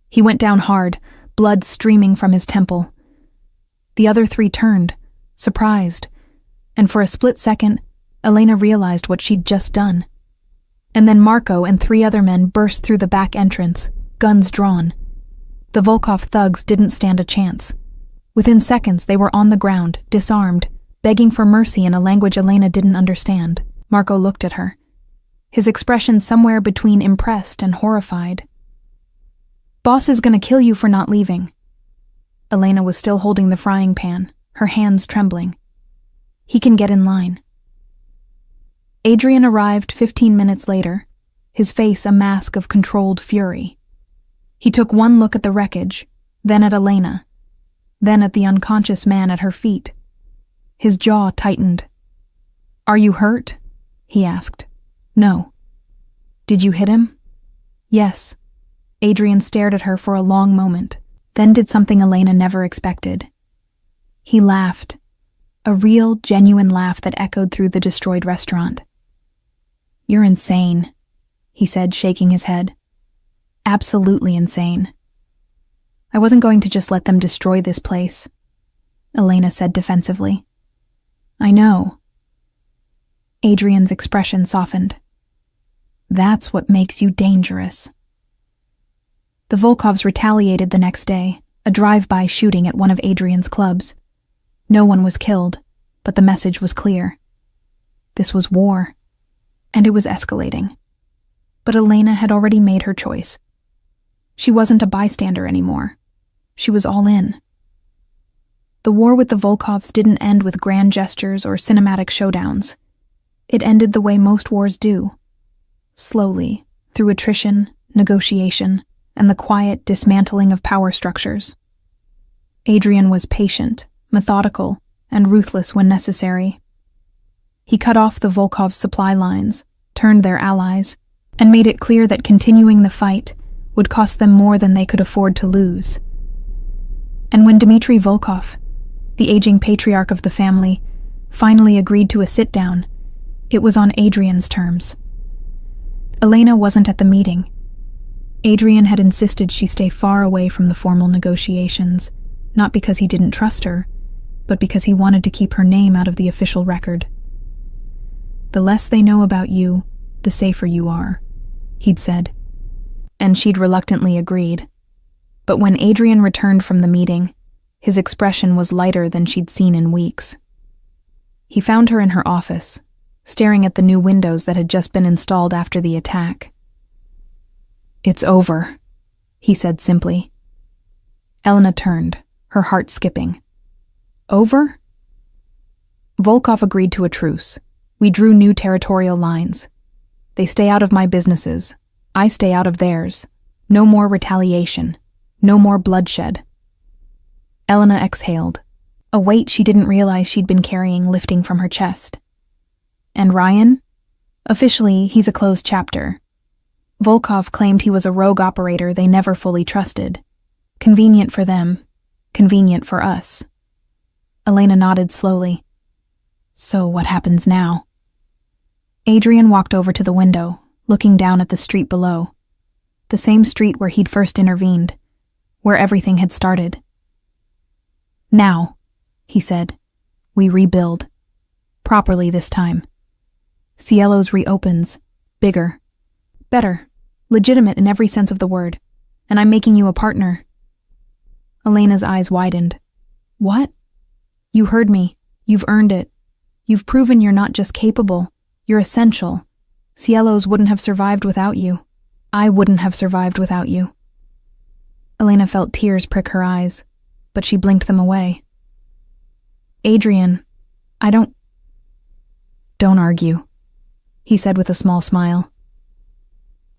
He went down hard, blood streaming from his temple. The other 3 turned, surprised, and for a split second, Elena realized what she'd just done. And then Marco and 3 other men burst through the back entrance, guns drawn. The Volkov thugs didn't stand a chance. Within seconds, they were on the ground, disarmed, begging for mercy in a language Elena didn't understand. Marco looked at her, his expression somewhere between impressed and horrified. "Boss is gonna kill you for not leaving." Elena was still holding the frying pan, her hands trembling. "He can get in line." Adrian arrived 15 minutes later, his face a mask of controlled fury. He took one look at the wreckage, then at Elena, then at the unconscious man at her feet. His jaw tightened. "Are you hurt?" he asked. "No." "Did you hit him?" "Yes." Adrian stared at her for a long moment, then did something Elena never expected. He laughed, a real, genuine laugh that echoed through the destroyed restaurant. "You're insane," he said, shaking his head. Absolutely insane. I wasn't going to just let them destroy this place, Elena said defensively. I know. Adrian's expression softened. That's what makes you dangerous. The Volkovs retaliated the next day, a drive-by shooting at one of Adrian's clubs. No one was killed, but the message was clear. This was war, and it was escalating. But Elena had already made her choice. She wasn't a bystander anymore. She was all in. The war with the Volkovs didn't end with grand gestures or cinematic showdowns. It ended the way most wars do. Slowly, through attrition, negotiation, and the quiet dismantling of power structures. Adrian was patient, methodical, and ruthless when necessary. He cut off the Volkovs' supply lines, turned their allies, and made it clear that continuing the fight would cost them more than they could afford to lose. And when Dmitry Volkov, the aging patriarch of the family, finally agreed to a sit-down, it was on Adrian's terms. Elena wasn't at the meeting. Adrian had insisted she stay far away from the formal negotiations, not because he didn't trust her, but because he wanted to keep her name out of the official record. The less they know about you, the safer you are, he'd said. And she'd reluctantly agreed. But when Adrian returned from the meeting, his expression was lighter than she'd seen in weeks. He found her in her office, staring at the new windows that had just been installed after the attack. It's over, he said simply. Elena turned, her heart skipping. Over? Volkov agreed to a truce. We drew new territorial lines. They stay out of my businesses. I stay out of theirs. No more retaliation. No more bloodshed. Elena exhaled, a weight she didn't realize she'd been carrying lifting from her chest. And Ryan? Officially, he's a closed chapter. Volkov claimed he was a rogue operator they never fully trusted. Convenient for them, convenient for us. Elena nodded slowly. So what happens now? Adrian walked over to the window, looking down at the street below. The same street where he'd first intervened, where everything had started. Now, he said, we rebuild. Properly this time. Cielo's reopens. Bigger. Better. Legitimate in every sense of the word. And I'm making you a partner. Elena's eyes widened. What? You heard me. You've earned it. You've proven you're not just capable. You're essential. Cielo's wouldn't have survived without you. I wouldn't have survived without you. Elena felt tears prick her eyes, but she blinked them away. Adrian, Don't argue, he said with a small smile.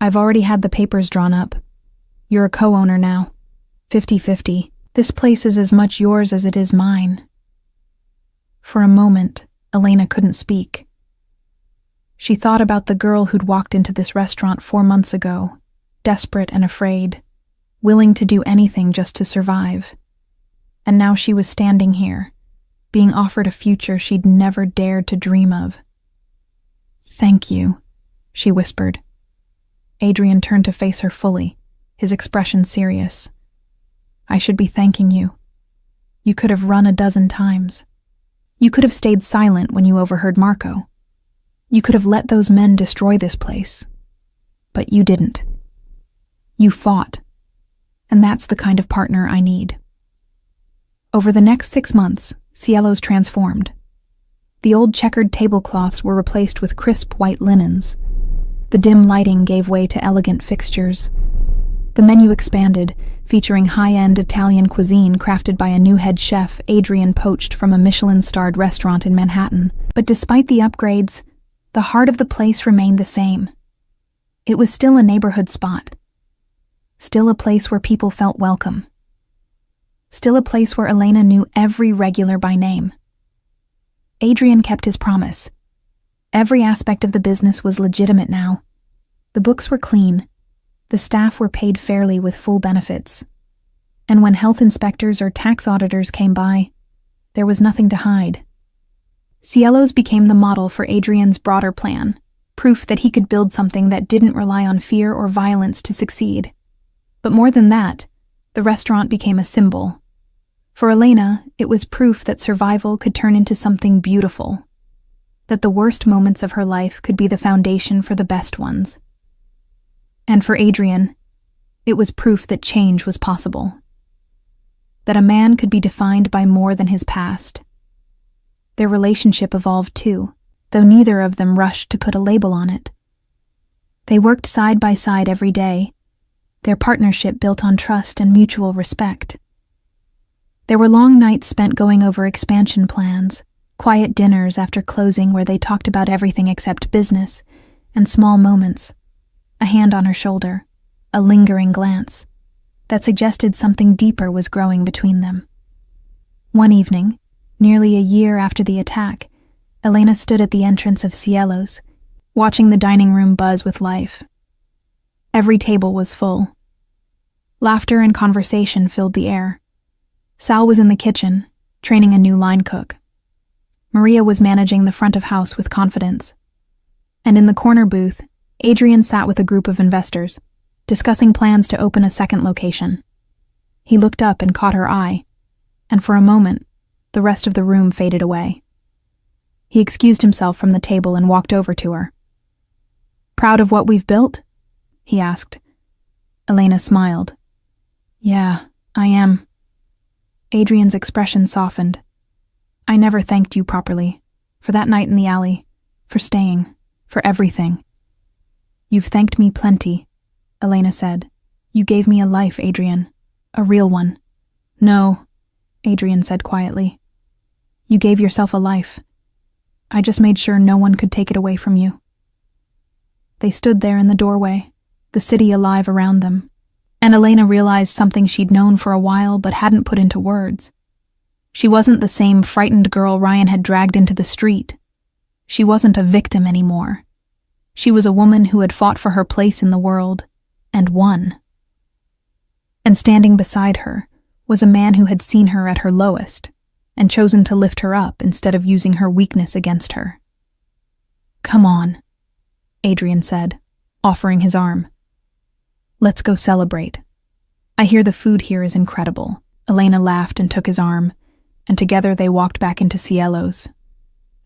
I've already had the papers drawn up. You're a co-owner now. 50-50. This place is as much yours as it is mine. For a moment, Elena couldn't speak. She thought about the girl who'd walked into this restaurant 4 months ago, desperate and afraid, willing to do anything just to survive. And now she was standing here, being offered a future she'd never dared to dream of. Thank you, she whispered. Adrian turned to face her fully, his expression serious. I should be thanking you. You could have run 12 times. You could have stayed silent when you overheard Marco. You could have let those men destroy this place. But you didn't. You fought. And that's the kind of partner I need. Over the next 6 months, Cielo's transformed. The old checkered tablecloths were replaced with crisp white linens. The dim lighting gave way to elegant fixtures. The menu expanded, featuring high-end Italian cuisine crafted by a new head chef Adrian poached from a Michelin-starred restaurant in Manhattan. But despite the upgrades, the heart of the place remained the same. It was still a neighborhood spot. Still a place where people felt welcome. Still a place where Elena knew every regular by name. Adrian kept his promise. Every aspect of the business was legitimate now. The books were clean. The staff were paid fairly with full benefits. And when health inspectors or tax auditors came by, there was nothing to hide. Cielo's became the model for Adrian's broader plan, proof that he could build something that didn't rely on fear or violence to succeed. But more than that, the restaurant became a symbol. For Elena, it was proof that survival could turn into something beautiful, that the worst moments of her life could be the foundation for the best ones. And for Adrian, it was proof that change was possible, that a man could be defined by more than his past. Their relationship evolved too, though neither of them rushed to put a label on it. They worked side by side every day, their partnership built on trust and mutual respect. There were long nights spent going over expansion plans, quiet dinners after closing where they talked about everything except business, and small moments, a hand on her shoulder, a lingering glance, that suggested something deeper was growing between them. One evening, nearly a year after the attack, Elena stood at the entrance of Cielo's, watching the dining room buzz with life. Every table was full. Laughter and conversation filled the air. Sal was in the kitchen, training a new line cook. Maria was managing the front of house with confidence. And in the corner booth, Adrian sat with a group of investors, discussing plans to open a second location. He looked up and caught her eye, and for a moment, the rest of the room faded away. He excused himself from the table and walked over to her. "Proud of what we've built?" he asked. Elena smiled. "Yeah, I am." Adrian's expression softened. "I never thanked you properly, for that night in the alley, for staying, for everything." "You've thanked me plenty," Elena said. "You gave me a life, Adrian, a real one." "No," Adrian said quietly. "You gave yourself a life. I just made sure no one could take it away from you." They stood there in the doorway, the city alive around them, and Elena realized something she'd known for a while but hadn't put into words. She wasn't the same frightened girl Ryan had dragged into the street. She wasn't a victim anymore. She was a woman who had fought for her place in the world, and won. And standing beside her was a man who had seen her at her lowest, and chosen to lift her up instead of using her weakness against her. "Come on," Adrian said, offering his arm. "Let's go celebrate. I hear the food here is incredible." Elena laughed and took his arm, and together they walked back into Cielo's.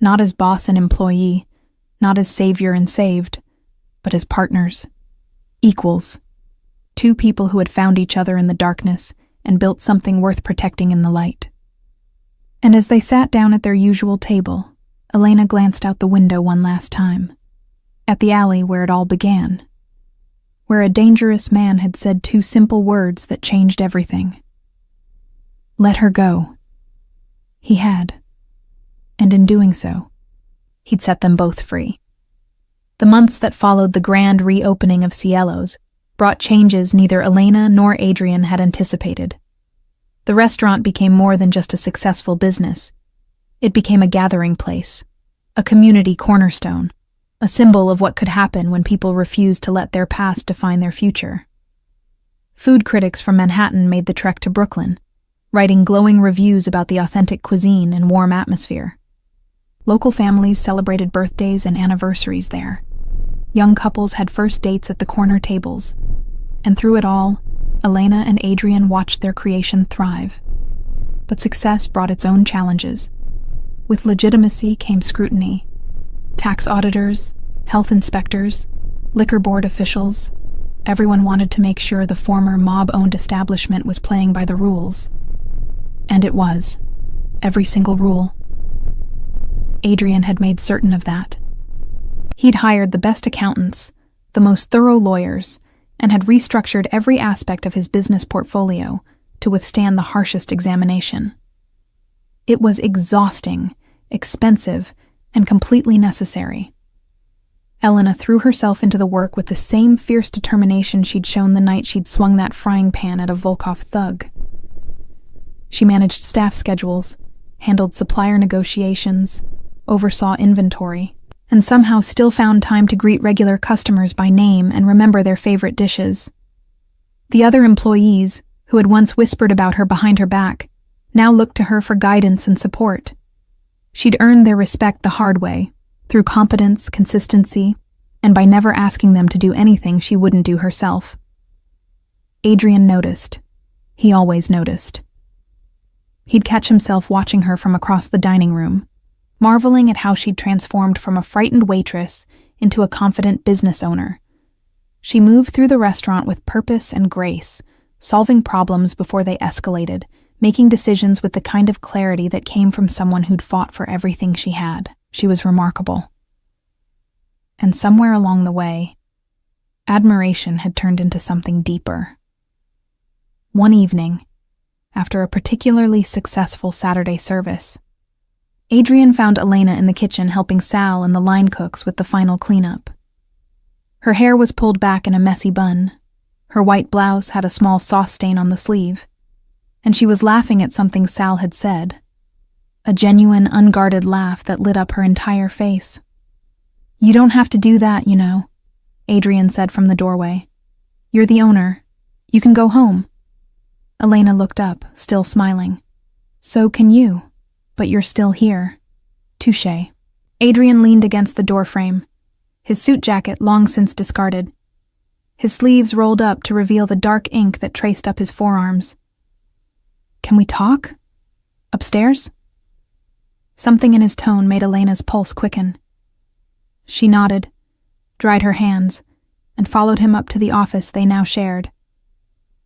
Not as boss and employee, not as savior and saved, but as partners, equals, two people who had found each other in the darkness and built something worth protecting in the light. And as they sat down at their usual table, Elena glanced out the window one last time, at the alley where it all began, where a dangerous man had said two simple words that changed everything. Let her go. He had, and in doing so, he'd set them both free. The months that followed the grand reopening of Cielo's brought changes neither Elena nor Adrian had anticipated. The restaurant became more than just a successful business. It became a gathering place, a community cornerstone, a symbol of what could happen when people refused to let their past define their future. Food critics from Manhattan made the trek to Brooklyn, writing glowing reviews about the authentic cuisine and warm atmosphere. Local families celebrated birthdays and anniversaries there. Young couples had first dates at the corner tables, and through it all, Elena and Adrian watched their creation thrive. But success brought its own challenges. With legitimacy came scrutiny. Tax auditors, health inspectors, liquor board officials, everyone wanted to make sure the former mob-owned establishment was playing by the rules. And it was. Every single rule. Adrian had made certain of that. He'd hired the best accountants, the most thorough lawyers, and had restructured every aspect of his business portfolio to withstand the harshest examination. It was exhausting, expensive, and completely necessary. Elena threw herself into the work with the same fierce determination she'd shown the night she'd swung that frying pan at a Volkov thug. She managed staff schedules, handled supplier negotiations, oversaw inventory, and somehow still found time to greet regular customers by name and remember their favorite dishes. The other employees, who had once whispered about her behind her back, now looked to her for guidance and support. She'd earned their respect the hard way, through competence, consistency, and by never asking them to do anything she wouldn't do herself. Adrian noticed. He always noticed. He'd catch himself watching her from across the dining room, marveling at how she'd transformed from a frightened waitress into a confident business owner. She moved through the restaurant with purpose and grace, solving problems before they escalated, making decisions with the kind of clarity that came from someone who'd fought for everything she had. She was remarkable. And somewhere along the way, admiration had turned into something deeper. One evening, after a particularly successful Saturday service, Adrian found Elena in the kitchen helping Sal and the line cooks with the final cleanup. Her hair was pulled back in a messy bun, her white blouse had a small sauce stain on the sleeve, and she was laughing at something Sal had said, a genuine, unguarded laugh that lit up her entire face. "You don't have to do that, you know," Adrian said from the doorway. "You're the owner. You can go home." Elena looked up, still smiling. "So can you, but you're still here." Touché. Adrian leaned against the doorframe, his suit jacket long since discarded. His sleeves rolled up to reveal the dark ink that traced up his forearms. "Can we talk? Upstairs?" Something in his tone made Elena's pulse quicken. She nodded, dried her hands, and followed him up to the office they now shared.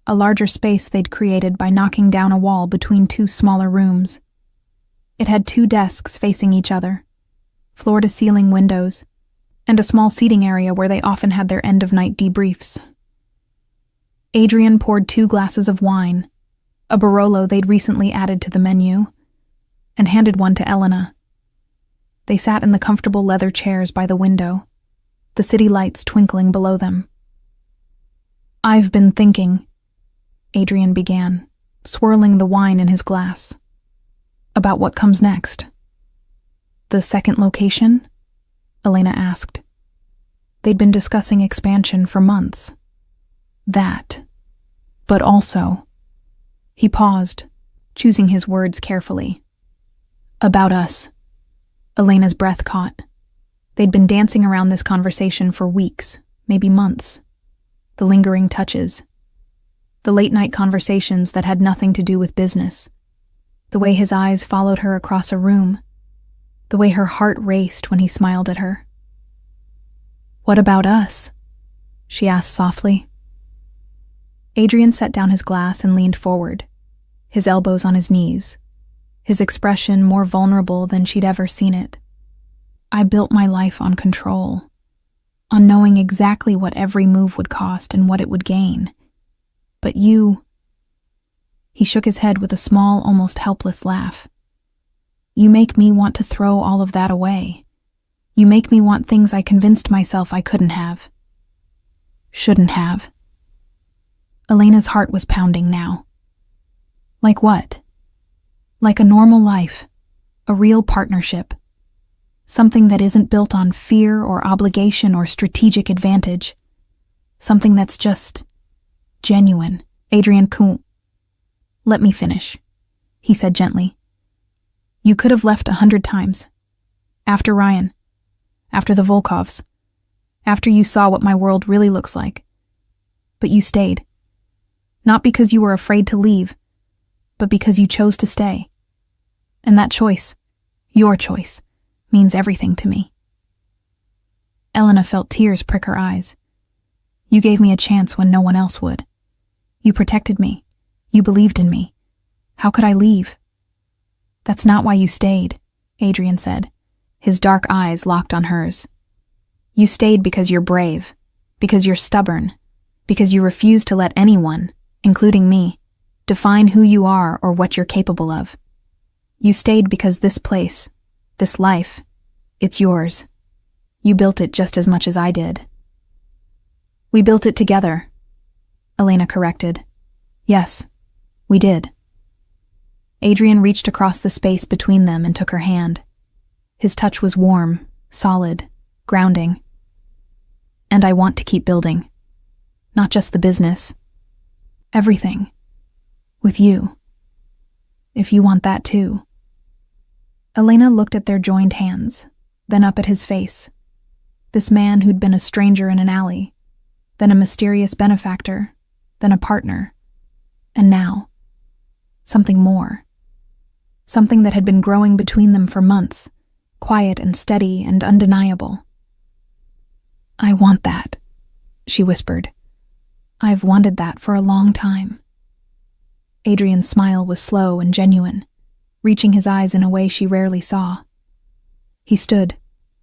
A larger space they'd created by knocking down a wall between two smaller rooms. It had 2 desks facing each other, floor-to-ceiling windows, and a small seating area where they often had their end-of-night debriefs. Adrian poured 2 glasses of wine, a Barolo they'd recently added to the menu, and handed one to Elena. They sat in the comfortable leather chairs by the window, the city lights twinkling below them. "I've been thinking," Adrian began, swirling the wine in his glass, "about what comes next." "The second location?" Elena asked. They'd been discussing expansion for months. "That. But also..." He paused, choosing his words carefully. "About us." Elena's breath caught. They'd been dancing around this conversation for weeks, maybe months. The lingering touches. The late-night conversations that had nothing to do with business. The way his eyes followed her across a room. The way her heart raced when he smiled at her. "What about us?" she asked softly. Adrian set down his glass and leaned forward, his elbows on his knees, his expression more vulnerable than she'd ever seen it. "I built my life on control, on knowing exactly what every move would cost and what it would gain. But you..." He shook his head with a small, almost helpless laugh. "You make me want to throw all of that away. You make me want things I convinced myself I couldn't have. Shouldn't have." Elena's heart was pounding now. "Like what?" "Like a normal life, a real partnership. Something that isn't built on fear or obligation or strategic advantage. Something that's just genuine." Adrian couldn't. "Let me finish," he said gently. "You could have left 100 times. After Ryan. After the Volkovs. After you saw what my world really looks like. But you stayed. Not because you were afraid to leave, but because you chose to stay. And that choice, your choice, means everything to me." Elena felt tears prick her eyes. "You gave me a chance when no one else would. You protected me. You believed in me. How could I leave?" "That's not why you stayed," Adrian said, his dark eyes locked on hers. "You stayed because you're brave, because you're stubborn, because you refuse to let anyone, including me, define who you are or what you're capable of. You stayed because this place, this life, it's yours. You built it just as much as I did." "We built it together," Elena corrected. "Yes, we did." Adrian reached across the space between them and took her hand. His touch was warm, solid, grounding. "And I want to keep building. Not just the business. Everything. With you. If you want that too." Elena looked at their joined hands, then up at his face. This man who'd been a stranger in an alley, then a mysterious benefactor, then a partner, and now, something more. Something that had been growing between them for months, quiet and steady and undeniable. "I want that," she whispered. "I've wanted that for a long time." Adrian's smile was slow and genuine, reaching his eyes in a way she rarely saw. He stood,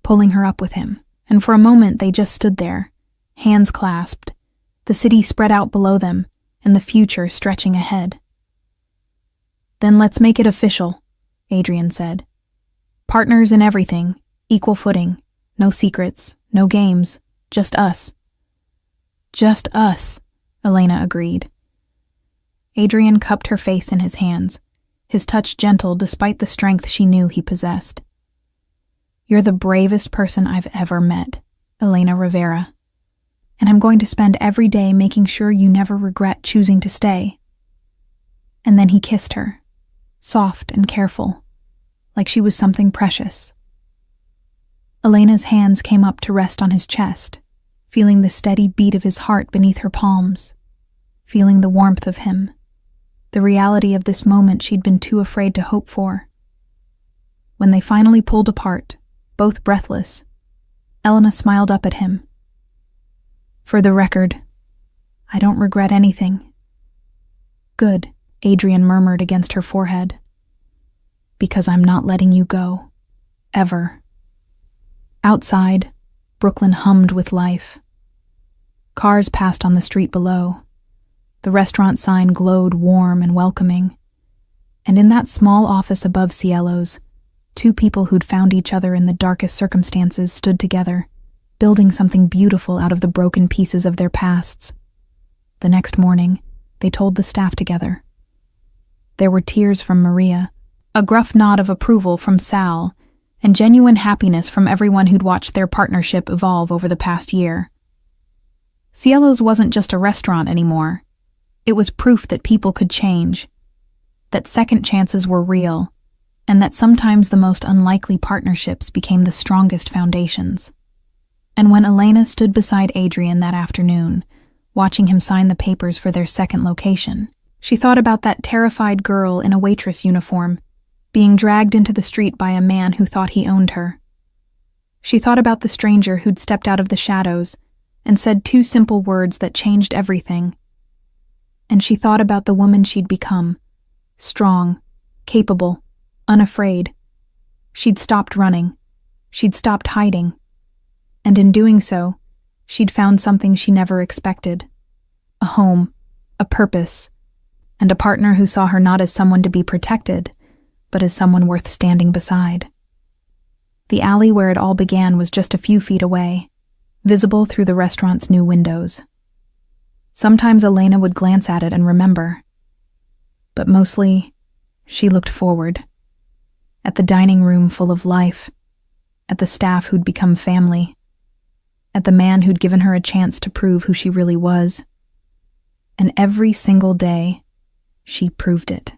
pulling her up with him, and for a moment they just stood there, hands clasped, the city spread out below them, and the future stretching ahead. "Then let's make it official," Adrian said. "Partners in everything, equal footing, no secrets, no games, just us." "Just us," Elena agreed. Adrian cupped her face in his hands, his touch gentle despite the strength she knew he possessed. "You're the bravest person I've ever met, Elena Rivera, and I'm going to spend every day making sure you never regret choosing to stay." And then he kissed her, soft and careful, like she was something precious. Elena's hands came up to rest on his chest, feeling the steady beat of his heart beneath her palms, feeling the warmth of him, the reality of this moment she'd been too afraid to hope for. When they finally pulled apart, both breathless, Elena smiled up at him. "For the record, I don't regret anything." "Good," Adrian murmured against her forehead. "Because I'm not letting you go. Ever." Outside, Brooklyn hummed with life. Cars passed on the street below. The restaurant sign glowed warm and welcoming. And in that small office above Cielo's, two people who'd found each other in the darkest circumstances stood together, building something beautiful out of the broken pieces of their pasts. The next morning, they told the staff together. There were tears from Maria, a gruff nod of approval from Sal, and genuine happiness from everyone who'd watched their partnership evolve over the past year. Cielo's wasn't just a restaurant anymore. It was proof that people could change, that second chances were real, and that sometimes the most unlikely partnerships became the strongest foundations. And when Elena stood beside Adrian that afternoon, watching him sign the papers for their second location, she thought about that terrified girl in a waitress uniform, being dragged into the street by a man who thought he owned her. She thought about the stranger who'd stepped out of the shadows and said two simple words that changed everything. And she thought about the woman she'd become, strong, capable, unafraid. She'd stopped running. She'd stopped hiding. And in doing so, she'd found something she never expected. A home, a purpose, and a partner who saw her not as someone to be protected, but as someone worth standing beside. The alley where it all began was just a few feet away, visible through the restaurant's new windows. Sometimes Elena would glance at it and remember, but mostly, she looked forward, at the dining room full of life, at the staff who'd become family, at the man who'd given her a chance to prove who she really was. And every single day, she proved it.